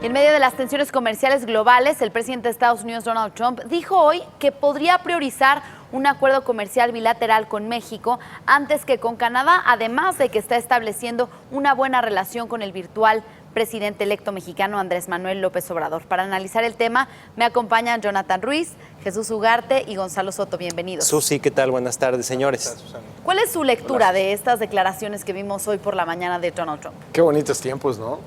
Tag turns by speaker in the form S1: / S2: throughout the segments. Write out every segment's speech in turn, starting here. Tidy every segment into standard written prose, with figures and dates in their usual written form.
S1: Y en medio de las tensiones comerciales globales, el presidente de Estados Unidos, Donald Trump, dijo hoy que podría priorizar un acuerdo comercial bilateral con México antes que con Canadá, además de que está estableciendo una buena relación con el virtual presidente electo mexicano Andrés Manuel López Obrador. Para analizar el tema me acompañan Jonathan Ruiz, Jesús Ugarte y Gonzalo Soto. Bienvenidos.
S2: Susi, ¿qué tal? Buenas tardes, señores.
S1: ¿Cuál es su lectura de estas declaraciones que vimos hoy por la mañana de Donald Trump?
S3: Qué bonitos tiempos, ¿no?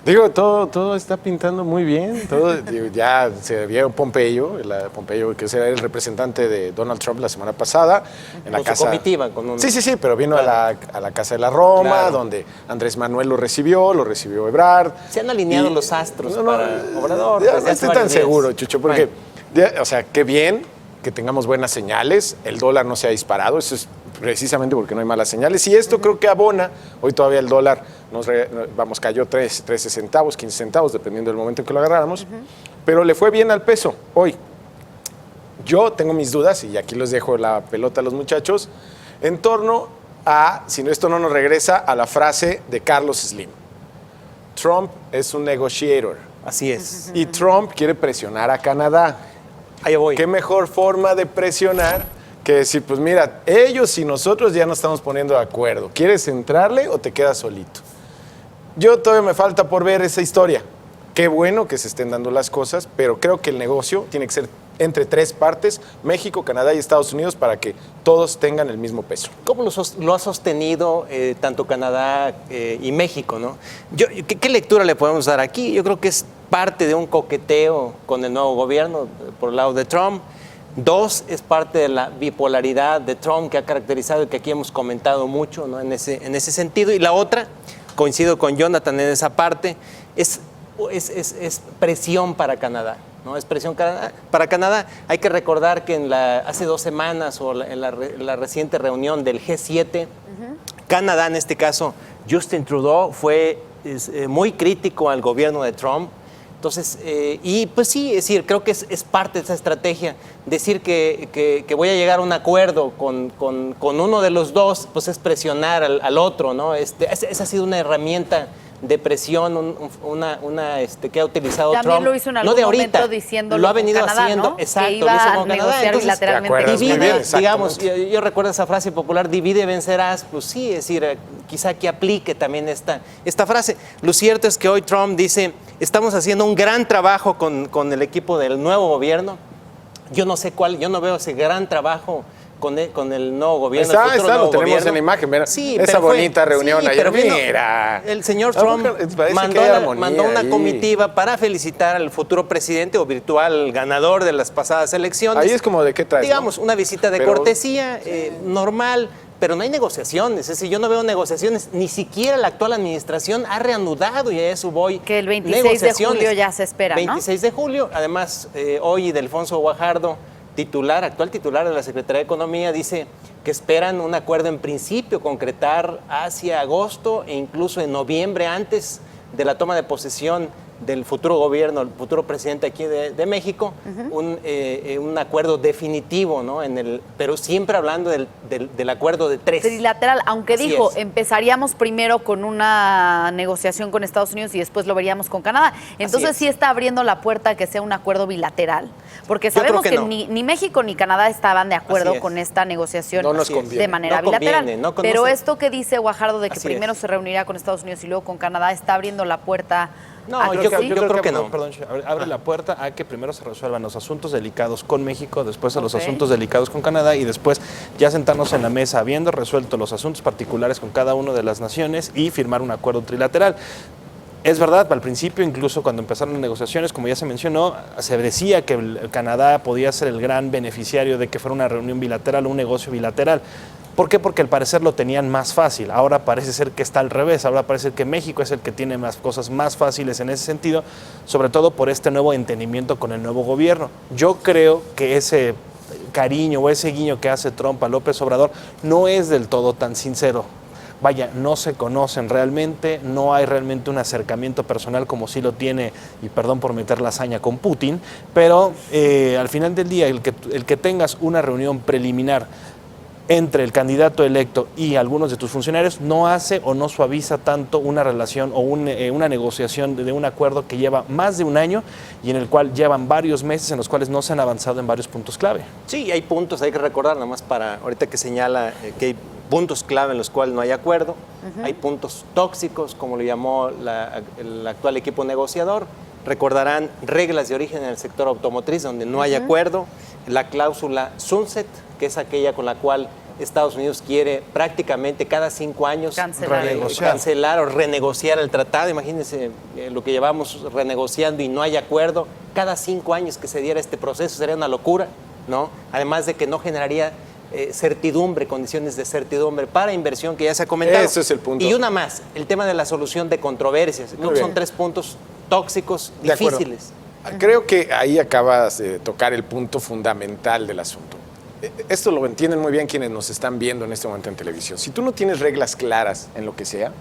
S3: Digo, todo está pintando muy bien. Digo, ya se vio Pompeyo, que era el representante de Donald Trump la semana pasada. En la casa.
S2: Comitiva.
S3: Sí, pero vino a la Casa de la Roma, donde Andrés Manuel lo recibió Ebrard.
S2: Se han alineado los astros para Obrador.
S3: Ya no estoy tan seguro, Chucho, porque, o sea, qué bien que tengamos buenas señales. El dólar no se ha disparado, eso es precisamente porque no hay malas señales. Y esto creo que abona. Hoy todavía el dólar cayó 13 centavos, 15 centavos, dependiendo del momento en que lo agarráramos. Pero le fue bien al peso hoy. Yo tengo mis dudas, y aquí les dejo la pelota a los muchachos, en torno a, si esto no nos regresa, a la frase de Carlos Slim. Trump es un negotiator.
S2: Así es.
S3: Y Trump quiere presionar a Canadá.
S2: Ahí voy.
S3: ¿Qué mejor forma de presionar que decir, pues mira, ellos y nosotros ya nos estamos poniendo de acuerdo? ¿Quieres entrarle o te quedas solito? Yo todavía me falta por ver esa historia. Qué bueno que se estén dando las cosas, pero creo que el negocio tiene que ser entre tres partes, México, Canadá y Estados Unidos, para que todos tengan el mismo peso.
S2: ¿Cómo lo ha sostenido tanto Canadá y México, ¿no? ¿Qué lectura le podemos dar aquí? Yo creo que es parte de un coqueteo con el nuevo gobierno por el lado de Trump. Dos, es parte de la bipolaridad de Trump que ha caracterizado y que aquí hemos comentado mucho, ¿no? en ese sentido. Y la otra, coincido con Jonathan en esa parte, es presión para Canadá. ¿No? Es presión para Canadá. Hay que recordar que hace 2 semanas o en la reciente reunión del G7, Canadá, en este caso, Justin Trudeau, fue muy crítico al gobierno de Trump. Entonces, y pues sí, es decir, creo que es parte de esa estrategia. Decir que voy a llegar a un acuerdo con uno de los dos, pues es presionar al otro, ¿no? Esa ha sido una herramienta de presión, que ha utilizado
S1: También
S2: Trump.
S1: Lo hizo en algún momento diciéndolo
S2: lo ha venido
S1: Canadá,
S2: haciendo,
S1: ¿no?
S2: exacto,
S1: que iba
S2: lo hizo
S1: a
S2: con Canadá.
S1: negociar
S2: Entonces,
S1: bilateralmente.
S2: Divide, digamos, yo recuerdo esa frase popular, divide y vencerás, pues sí, es decir, quizá que aplique también esta frase. Lo cierto es que hoy Trump dice, estamos haciendo un gran trabajo con el equipo del nuevo gobierno. Yo no sé cuál, yo no veo ese gran trabajo con el nuevo gobierno.
S3: Lo tenemos en la imagen, mira,
S2: sí,
S3: esa bonita reunión ayer,
S2: mira. El señor Trump mandó una comitiva para felicitar al futuro presidente o virtual ganador de las pasadas elecciones.
S3: Ahí es como de qué traes,
S2: digamos, ¿no? Una visita de cortesía normal, pero no hay negociaciones. Es decir, yo no veo negociaciones, ni siquiera la actual administración ha reanudado, y a eso voy.
S1: Que el 26 de julio ya se espera,
S2: 26 de julio, además, hoy Ildefonso Guajardo, actual titular de la Secretaría de Economía, dice que esperan un acuerdo en principio concretar hacia agosto e incluso en noviembre, antes de la toma de posesión del futuro gobierno, el futuro presidente aquí de México, un acuerdo definitivo, ¿no? Pero siempre hablando del acuerdo de 3.
S1: Trilateral, aunque
S2: Así
S1: dijo,
S2: es.
S1: empezaríamos primero con una negociación con Estados Unidos y después lo veríamos con Canadá. Entonces sí está abriendo la puerta a que sea un acuerdo bilateral, porque sabemos que ni México ni Canadá estaban de acuerdo con esta negociación de manera bilateral. Pero esto que dice Guajardo de que primero se reunirá con Estados Unidos y luego con Canadá, está abriendo la puerta.
S2: No, yo creo que no.
S4: Perdón, abre la puerta a que primero se resuelvan los asuntos delicados con México, después a los asuntos delicados con Canadá y después ya sentarnos en la mesa habiendo resuelto los asuntos particulares con cada una de las naciones y firmar un acuerdo trilateral. Es verdad, al principio, incluso cuando empezaron las negociaciones, como ya se mencionó, se decía que Canadá podía ser el gran beneficiario de que fuera una reunión bilateral o un negocio bilateral. ¿Por qué? Porque al parecer lo tenían más fácil. Ahora parece ser que está al revés. Ahora parece que México es el que tiene más cosas más fáciles en ese sentido, sobre todo por este nuevo entendimiento con el nuevo gobierno. Yo creo que ese cariño o ese guiño que hace Trump a López Obrador no es del todo tan sincero. Vaya, no se conocen realmente, no hay realmente un acercamiento personal como sí lo tiene, y perdón por meter la hazaña, con Putin, pero al final del día el que tengas una reunión preliminar entre el candidato electo y algunos de tus funcionarios no hace o no suaviza tanto una relación o una negociación de un acuerdo que lleva más de un año y en el cual llevan varios meses en los cuales no se han avanzado en varios puntos clave.
S2: Sí, hay puntos, hay que recordar, nada más para ahorita que señala que hay puntos clave en los cuales no hay acuerdo, hay puntos tóxicos, como lo llamó el actual equipo negociador. Recordarán reglas de origen en el sector automotriz donde no hay acuerdo, la cláusula sunset, que es aquella con la cual Estados Unidos quiere prácticamente cada 5 años cancelar o renegociar el tratado. Imagínense lo que llevamos renegociando y no hay acuerdo. Cada 5 años que se diera este proceso sería una locura, ¿no? Además de que no generaría certidumbre, condiciones de certidumbre para inversión, que ya se ha comentado.
S3: Ese es el punto.
S2: Y una más, el tema de la solución de controversias. Creo que son 3 puntos tóxicos, difíciles.
S3: Creo que ahí acabas de tocar el punto fundamental del asunto. Esto lo entienden muy bien quienes nos están viendo en este momento en televisión. Si tú no tienes reglas claras en lo que sea,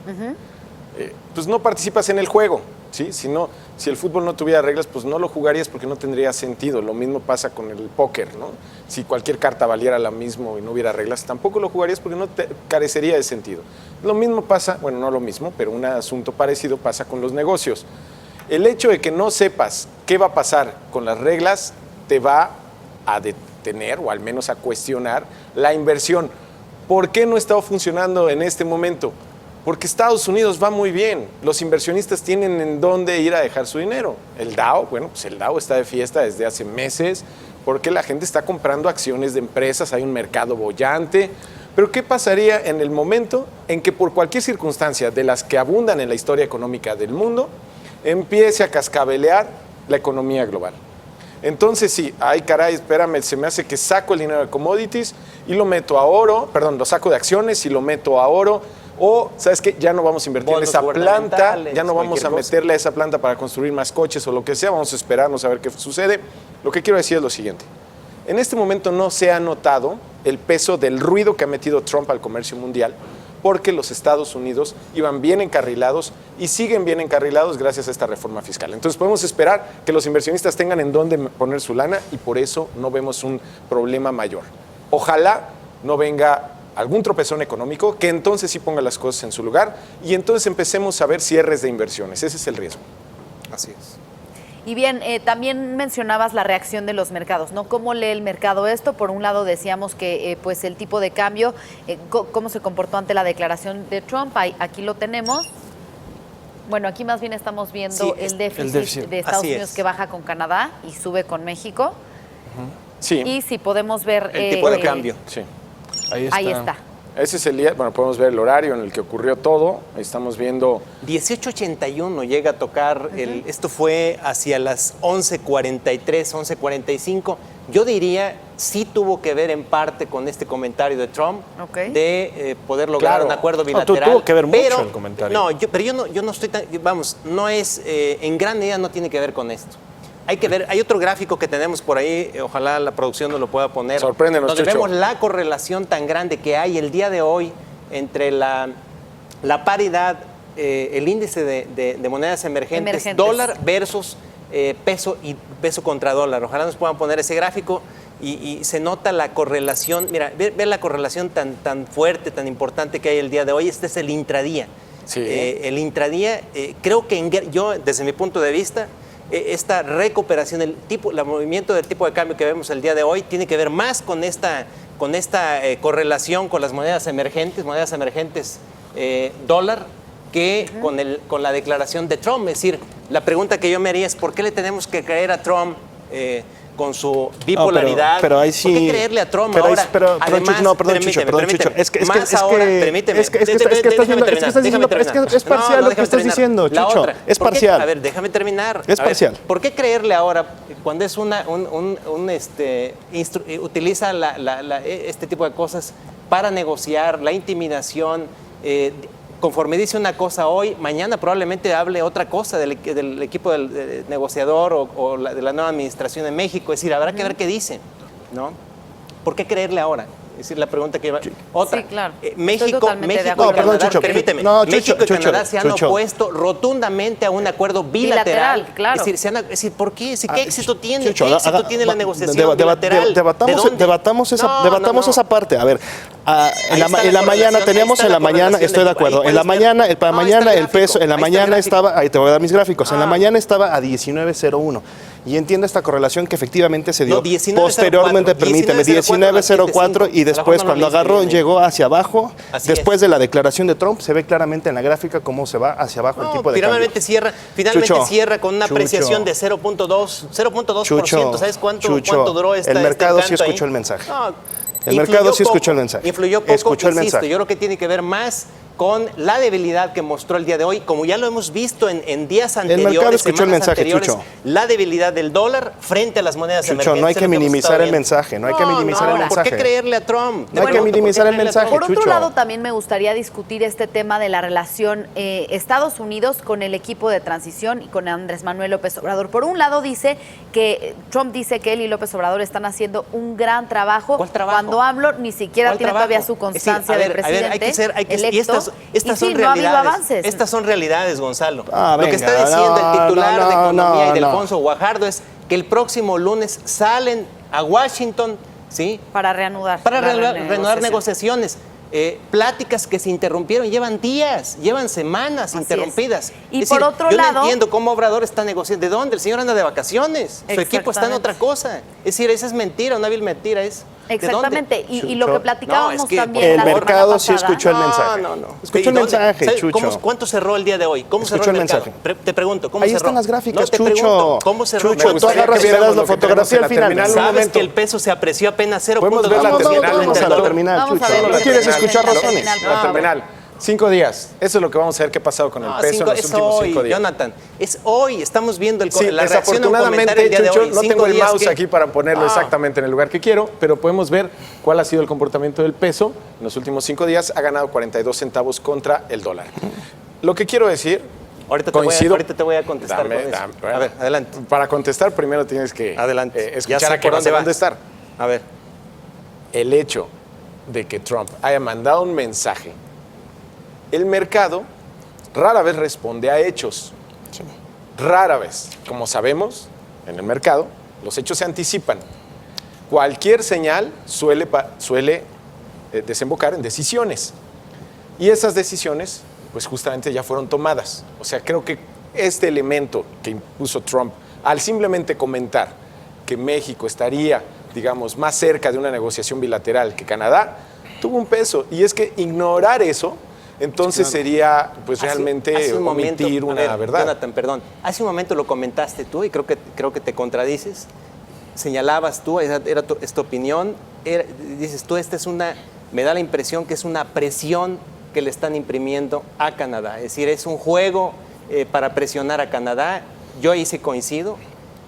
S3: pues no participas en el juego, ¿sí? Si el fútbol no tuviera reglas, pues no lo jugarías porque no tendría sentido. Lo mismo pasa con el póker, ¿no? Si cualquier carta valiera lo mismo y no hubiera reglas, tampoco lo jugarías porque no te carecería de sentido. Lo mismo pasa, bueno, no lo mismo, pero un asunto parecido pasa con los negocios. El hecho de que no sepas qué va a pasar con las reglas te va a detener o al menos a cuestionar la inversión. ¿Por qué no está funcionando en este momento? Porque Estados Unidos va muy bien. Los inversionistas tienen en dónde ir a dejar su dinero. El Dow, bueno, pues el Dow está de fiesta desde hace meses porque la gente está comprando acciones de empresas, hay un mercado boyante. Pero ¿qué pasaría en el momento en que por cualquier circunstancia de las que abundan en la historia económica del mundo empiece a cascabelear la economía global? Entonces sí, ay caray, espérame, se me hace que saco el dinero de commodities y lo meto a oro, perdón, lo saco de acciones y lo meto a oro, o ¿sabes qué? Ya no vamos a invertir en esa planta, ya no vamos a meterle a esa planta para construir más coches o lo que sea, vamos a esperarnos a ver qué sucede. Lo que quiero decir es lo siguiente, en este momento no se ha notado el peso del ruido que ha metido Trump al comercio mundial, porque los Estados Unidos iban bien encarrilados y siguen bien encarrilados gracias a esta reforma fiscal. Entonces podemos esperar que los inversionistas tengan en dónde poner su lana y por eso no vemos un problema mayor. Ojalá no venga algún tropezón económico que entonces sí ponga las cosas en su lugar y entonces empecemos a ver cierres de inversiones. Ese es el riesgo.
S2: Así es.
S1: Y bien, también mencionabas la reacción de los mercados, ¿no? ¿Cómo lee el mercado esto? Por un lado decíamos que pues el tipo de cambio, cómo se comportó ante la declaración de Trump, aquí lo tenemos. Bueno, aquí más bien estamos viendo el déficit de Estados Unidos que baja con Canadá y sube con México.
S3: Sí.
S1: Y si podemos ver...
S2: El tipo de cambio.
S3: Sí.
S1: Ahí está.
S3: Ese es el día, bueno, podemos ver el horario en el que ocurrió todo. Estamos viendo...
S2: 18:81 llega a tocar, esto fue hacia las 11:43, 11:45. Yo diría, sí tuvo que ver en parte con este comentario de Trump, de poder lograr un acuerdo bilateral.
S4: Tuvo que ver mucho el comentario.
S2: No, yo no estoy tan, vamos, no es, en gran medida no tiene que ver con esto. Hay que ver, hay otro gráfico que tenemos por ahí, ojalá la producción nos lo pueda poner.
S3: Sorpréndenos,
S2: donde
S3: Chucho.
S2: vemos la correlación tan grande que hay el día de hoy entre la paridad, el índice de monedas emergentes, dólar versus peso y peso contra dólar. Ojalá nos puedan poner ese gráfico y se nota la correlación. Mira, ve la correlación tan fuerte, tan importante que hay el día de hoy. Este es el intradía.
S3: Sí.
S2: El intradía, creo que yo, desde mi punto de vista, esta recuperación, el movimiento del tipo de cambio que vemos el día de hoy tiene que ver más con esta correlación con las monedas emergentes dólar, que con la declaración de Trump. Es decir, la pregunta que yo me haría es ¿por qué le tenemos que creer a Trump con su bipolaridad?
S4: Pero ahí sí.
S2: ¿Por qué creerle a Trump
S4: pero
S2: ahora?
S4: Además, perdón, Chucho. Es que es parcial lo que estás diciendo, Chucho. Es parcial.
S2: A ver, déjame terminar.
S4: Es parcial.
S2: ¿Por qué creerle ahora cuando es utiliza este tipo de cosas para negociar, la intimidación? Conforme dice una cosa hoy, mañana probablemente hable otra cosa del equipo del negociador o de la nueva administración en México. Es decir, habrá que ver qué dice, ¿no? ¿Por qué creerle ahora? Es decir, la pregunta que iba. Otra.
S1: Sí, claro.
S2: México
S1: Estoy totalmente de
S2: y
S1: acuerdo.
S2: Canadá,
S5: Perdón, Chucho,
S2: permíteme,
S5: no, Chucho,
S2: México y
S5: Chucho,
S2: Canadá se han
S5: Chucho.
S2: opuesto rotundamente a un acuerdo bilateral.
S1: Claro.
S2: Es decir, ¿por qué? ¿Qué éxito tiene?
S5: Chucho,
S2: ¿Qué éxito tiene la negociación bilateral?
S5: Debatamos
S2: No.
S5: esa parte. A ver,
S2: Ahí está
S5: en la
S2: la
S5: mañana
S2: correlación,
S5: teníamos
S2: ahí está
S5: en la
S2: la
S5: mañana,
S2: correlación
S5: estoy de
S2: del-
S5: acuerdo.
S2: ahí
S5: En la
S2: puedes
S5: mañana,
S2: ver.
S5: para
S2: No, ahí
S5: mañana
S2: está el
S5: el peso,
S2: gráfico,
S5: en la
S2: ahí está el
S5: mañana
S2: gráfico.
S5: estaba, ahí te voy a dar mis gráficos, en la mañana estaba a 19.01. Y entiendo esta correlación que efectivamente se dio.
S2: No, 19.04,
S5: Posteriormente, permíteme, 19.04 y después cuando agarró llegó hacia abajo.
S2: Así
S5: Después
S2: es.
S5: de la declaración de Trump se ve claramente en la gráfica cómo se va hacia abajo el tipo de
S2: finalmente
S5: cambio.
S2: finalmente
S5: Chucho,
S2: cierra con una
S5: Chucho.
S2: apreciación de 0.2%.
S5: Chucho,
S2: ¿Sabes cuánto
S5: Chucho,
S2: duró esta
S5: el mercado sí
S2: encanto ahí?
S5: escuchó el mensaje.
S2: No,
S5: El
S2: influyó
S5: mercado sí escuchó
S2: poco,
S5: el mensaje.
S2: Influyó poco,
S5: Escuchó el
S2: insisto,
S5: mensaje.
S2: yo creo que tiene que ver más con la debilidad que mostró el día de hoy, como ya lo hemos visto en días anteriores,
S5: mercado escuchó el
S2: semanas
S5: mensaje,
S2: anteriores,
S5: Chucho.
S2: la debilidad del dólar frente a las monedas
S5: Chucho,
S2: emergentes.
S5: no hay
S2: es
S5: que
S2: lo hemos
S5: minimizar
S2: estado
S5: el
S2: viendo.
S5: mensaje, no hay que minimizar el
S2: ¿por
S5: mensaje.
S2: qué creerle a Trump?
S5: No hay que
S2: Te pregunto,
S5: minimizar
S2: ¿por
S5: el
S2: qué creerle a
S5: mensaje,
S1: Por otro
S5: Chucho.
S1: lado, también me gustaría discutir este tema de la relación Estados Unidos con el equipo de transición y con Andrés Manuel López Obrador. Por un lado, Trump dice que él y López Obrador están haciendo un gran trabajo.
S2: ¿Cuál trabajo?
S1: Cuando hablo, ni siquiera
S2: ¿Cuál
S1: tiene
S2: trabajo?
S1: todavía su
S2: Es decir,
S1: constancia de presidente electo.
S2: y estas
S1: y
S2: son
S1: sí, no ha habido
S2: realidades.
S1: avances.
S2: Estas son realidades, Gonzalo. Lo
S5: venga,
S2: que está diciendo el titular de Economía y de
S5: no.
S2: Alfonso Guajardo es que el próximo lunes salen a Washington, ¿sí?
S1: Para reanudar.
S2: Para
S1: la
S2: reanudar
S1: renegociación.
S2: negociaciones. Pláticas que se interrumpieron, llevan días, llevan semanas
S1: Así
S2: interrumpidas.
S1: es. Y
S2: Es
S1: por
S2: decir,
S1: otro
S2: yo
S1: lado-
S2: no entiendo cómo Obrador está negociando. ¿De dónde? El señor anda de vacaciones. Su equipo está en otra cosa. Es decir, esa es mentira, una vil mentira es. ¿De dónde?
S1: Exactamente. Y lo que
S5: Chucho.
S1: platicábamos
S2: No, es que
S1: también
S5: El
S1: la semana
S5: mercado sí
S1: pasada.
S5: escuchó el mensaje.
S2: No.
S5: Escuchó
S2: ¿Y
S5: el
S2: dónde?
S5: mensaje,
S2: ¿Sabes
S5: Chucho.
S2: ¿Cuánto cerró el día de hoy? ¿Cómo cerró
S5: Escuchó
S2: el
S5: el
S2: mercado?
S5: mensaje.
S2: Te pregunto, ¿cómo
S5: Ahí
S2: cerró?
S5: están las gráficas,
S2: No, te
S5: Chucho.
S2: pregunto, ¿cómo cerró?
S5: Chucho,
S2: Me
S5: tú
S2: gustaría
S5: agarras
S2: que
S5: y me das
S2: viéramos
S5: la
S2: lo que
S5: fotografía
S2: tenemos
S5: al
S2: en
S5: final.
S2: terminal.
S5: Un
S2: ¿Sabes
S5: momento.
S2: que el peso se apreció apenas 0.2%?
S3: Podemos ver la
S5: Vamos
S3: terminal
S5: a la
S3: entre
S5: terminal,
S1: Vamos a
S5: Chucho.
S1: ver lo
S5: ¿No
S1: que
S5: quieres
S1: terminal,
S5: escuchar
S1: terminal,
S5: razones?
S1: terminal.
S3: La terminal. 5 días. Eso es lo que vamos a ver qué ha pasado con el peso en los
S2: es
S3: últimos
S2: hoy,
S3: 5 días.
S2: Jonathan. Es hoy. Estamos viendo
S3: Sí,
S2: la reacción a un comentario
S3: desafortunadamente,
S2: el día de
S3: Chucho,
S2: hoy.
S3: no
S2: 5
S3: tengo el
S2: días
S3: mouse
S2: que-
S3: aquí para ponerlo exactamente en el lugar que quiero, pero podemos ver cuál ha sido el comportamiento del peso. En los últimos 5 días ha ganado 42 centavos contra el dólar. Lo que quiero decir,
S2: Ahorita
S3: coincido.
S2: te voy a contestar con eso.
S3: bueno,
S2: A ver, adelante.
S3: Para contestar, primero tienes que
S2: Adelante. Ya
S3: escuchar
S2: sé
S3: a qué
S2: por
S3: vas a
S2: dónde
S3: contestar.
S2: A ver.
S3: El hecho de que Trump haya mandado un mensaje, el mercado rara vez responde a hechos. Rara vez. Como sabemos, en el mercado, los hechos se anticipan. Cualquier señal suele desembocar en decisiones. Y esas decisiones, pues justamente ya fueron tomadas. O sea, creo que este elemento que impuso Trump, al simplemente comentar que México estaría, digamos, más cerca de una negociación bilateral que Canadá, tuvo un peso. Y es que ignorar eso, entonces sería, pues, realmente
S2: Hace un momento,
S3: omitir
S2: a
S3: una
S2: ver,
S3: verdad.
S2: Jonathan, perdón. Hace un momento lo comentaste tú y creo que te contradices. Señalabas tú, es tu opinión. Dices tú, me da la impresión que es una presión que le están imprimiendo a Canadá. Es decir, es un juego para presionar a Canadá. Yo ahí sí coincido.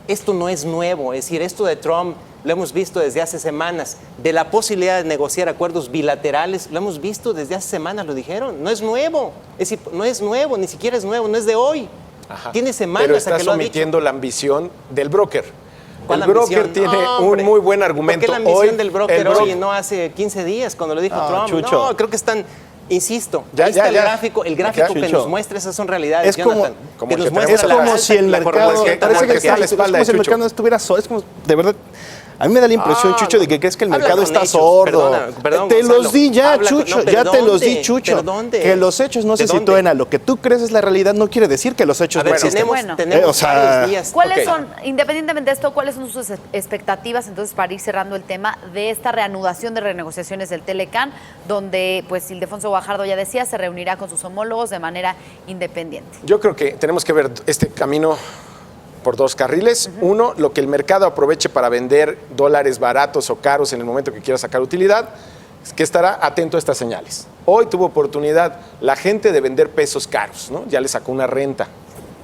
S2: Esto no es nuevo. Es decir, esto de Trump lo hemos visto desde hace semanas. De la posibilidad de negociar acuerdos bilaterales, lo hemos visto desde hace semanas, lo dijeron. No es nuevo. Es decir, no es nuevo, ni siquiera es nuevo, no es de hoy.
S3: Ajá.
S2: Tiene semanas
S3: Pero
S2: a
S3: estás
S2: que lo ha dicho.
S3: omitiendo la ambición del broker.
S2: ¿Cuál
S3: El broker
S2: ambición?
S3: tiene
S2: No,
S3: un
S2: hombre.
S3: muy buen argumento.
S2: ¿Por qué la ambición
S3: Hoy,
S2: del broker
S3: el
S2: hoy y no hace 15 días cuando lo dijo Trump?
S5: Chucho.
S2: No, creo que están, insisto,
S3: Ya,
S2: ahí está
S3: ya, ya.
S2: el gráfico que
S5: Chucho.
S2: nos muestra, esas son realidades,
S5: Es como-
S2: Jonathan.
S3: como
S2: que
S3: que
S2: nos
S3: tenemos
S2: muestra
S5: Es
S2: la
S5: como
S2: alza,
S5: si el
S2: la
S5: mercado,
S2: correlación,
S5: parece que
S3: está a la
S5: es
S3: espalda
S5: como
S3: de
S5: si el
S3: Chucho.
S5: mercado estuviera sordo. Es como, de verdad, a mí me da la impresión, Chucho, de que crees que el
S2: Habla
S5: mercado
S2: con
S5: está
S2: hechos,
S5: sordo.
S2: perdón,
S5: Te
S2: Gonzalo.
S5: los di ya,
S2: Habla con-
S5: Chucho,
S2: no, pero
S5: ya te los di,
S2: ¿dónde?
S5: Chucho.
S2: ¿Pero dónde?
S5: Que los hechos no
S2: ¿De
S5: se
S2: dónde?
S5: sitúen a lo que tú crees es la realidad no quiere decir que los hechos
S2: A ver,
S5: no existen.
S2: tenemos
S5: O sea,
S2: varios días.
S1: ¿Cuáles
S2: Ok.
S1: son, independientemente de esto, cuáles son sus expectativas entonces para ir cerrando el tema de esta reanudación de renegociaciones del Telecán, donde pues Ildefonso Guajardo ya decía, se reunirá con sus homólogos de manera independiente?
S3: Yo creo que tenemos que ver este camino por dos carriles. Uno, lo que el mercado aproveche para vender dólares baratos o caros en el momento que quiera sacar utilidad, es que estará atento a estas señales. Hoy tuvo oportunidad la gente de vender pesos caros, ¿no? Ya le sacó una renta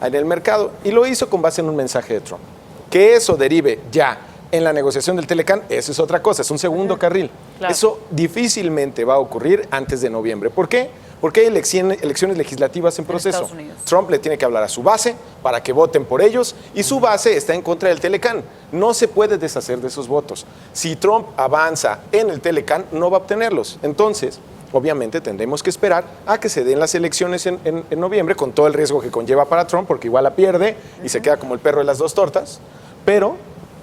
S3: en el mercado y lo hizo con base en un mensaje de Trump. Que eso derive ya en la negociación del Telecán, eso es otra cosa, es un segundo carril.
S1: Claro.
S3: Eso difícilmente va a ocurrir antes de noviembre. ¿Por qué? Porque hay elecciones legislativas en proceso.
S1: Estados Unidos.
S3: Trump le tiene que hablar a su base para que voten por ellos y su base está en contra del Telecán. No se puede deshacer de esos votos. Si Trump avanza en el Telecán, no va a obtenerlos. Entonces, obviamente tendremos que esperar a que se den las elecciones en noviembre, con todo el riesgo que conlleva para Trump, porque igual la pierde y se queda como el perro de las dos tortas, pero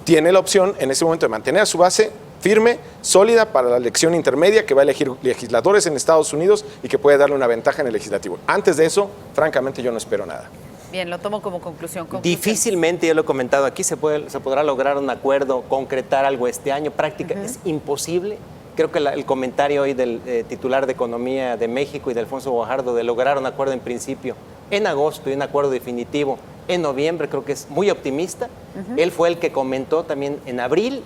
S3: tiene la opción en ese momento de mantener a su base firme, sólida para la elección intermedia que va a elegir legisladores en Estados Unidos y que puede darle una ventaja en el legislativo. Antes de eso, francamente, yo no espero nada.
S1: Bien, lo tomo como conclusión.
S2: Difícilmente, yo lo he comentado aquí, se podrá lograr un acuerdo, concretar algo este año. Prácticamente es imposible. Creo que el comentario hoy del titular de Economía de México y de Alfonso Guajardo de lograr un acuerdo en principio en agosto y un acuerdo definitivo en noviembre, creo que es muy optimista. Él fue el que comentó también en abril,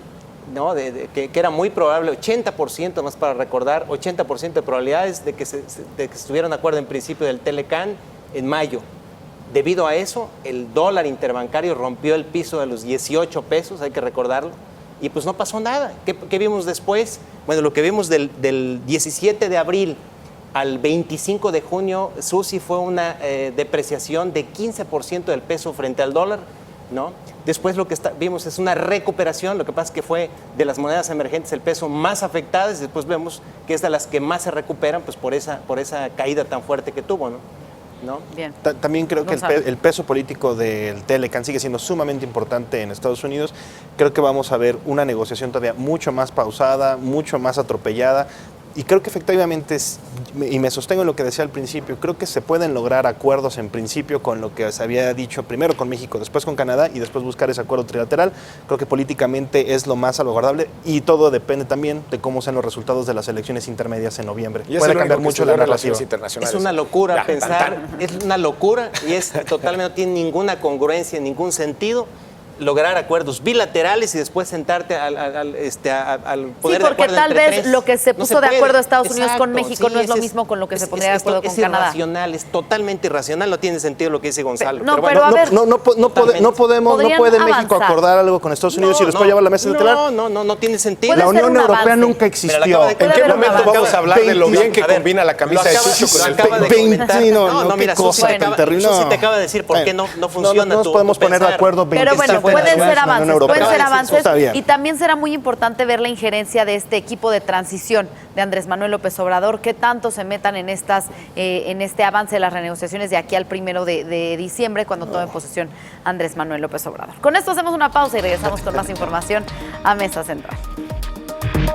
S2: ¿no? Que era muy probable, 80%, más para recordar, 80% de probabilidades de que se estuviera un acuerdo en principio del Telecán en mayo. Debido a eso, el dólar interbancario rompió el piso de los 18 pesos, hay que recordarlo, y pues no pasó nada. ¿Qué vimos después? Bueno, lo que vimos del 17 de abril al 25 de junio, Susi, fue una depreciación de 15% del peso frente al dólar, ¿no? Después lo que vimos es una recuperación, lo que pasa es que fue de las monedas emergentes el peso más afectadas, y después vemos que es de las que más se recuperan pues por esa caída tan fuerte que tuvo, ¿no?
S1: Bien.
S5: También creo que el peso político del Telecán sigue siendo sumamente importante en Estados Unidos. Creo que vamos a ver una negociación todavía mucho más pausada, mucho más atropellada. Y creo que efectivamente, y me sostengo en lo que decía al principio, creo que se pueden lograr acuerdos en principio con lo que se había dicho primero con México, después con Canadá y después buscar ese acuerdo trilateral. Creo que políticamente es lo más salvaguardable y todo depende también de cómo sean los resultados de las elecciones intermedias en noviembre.
S3: Puede cambiar mucho la relación internacional.
S2: Es una locura pensar, es una locura y es totalmente, no tiene ninguna congruencia, ningún sentido lograr acuerdos bilaterales y después sentarte al poder
S1: sí, porque
S2: de
S1: tal vez
S2: tres.
S1: lo que se puso de acuerdo Estados Unidos con
S2: Exacto,
S1: México
S2: sí,
S1: no es lo mismo con lo que se pondría de acuerdo con Canadá.
S2: Es irracional, es totalmente irracional, no tiene sentido lo que dice Gonzalo.
S1: No,
S2: bueno,
S1: a ver,
S5: no puede México
S1: avanzar.
S5: acordar algo con Estados Unidos y después llevar a la mesa bilateral.
S2: No tiene sentido.
S1: Puede
S5: La
S1: ser
S5: Unión
S1: un
S5: Europea
S1: avance.
S5: nunca existió.
S2: ¿En qué
S1: haber un
S3: momento
S1: avance.
S3: vamos a hablar de lo bien que combina la camisa de Chucho con el
S2: No, mira, Susi te acaba de decir por qué no funciona.
S5: No nos podemos poner de acuerdo.
S1: Pero bueno, pueden ser avances,
S5: Está bien.
S1: y también será muy importante ver la injerencia de este equipo de transición de Andrés Manuel López Obrador, que tanto se metan en este avance de las renegociaciones de aquí al 1 de diciembre, cuando tome posesión Andrés Manuel López Obrador. Con esto hacemos una pausa y regresamos con más información a Mesa Central.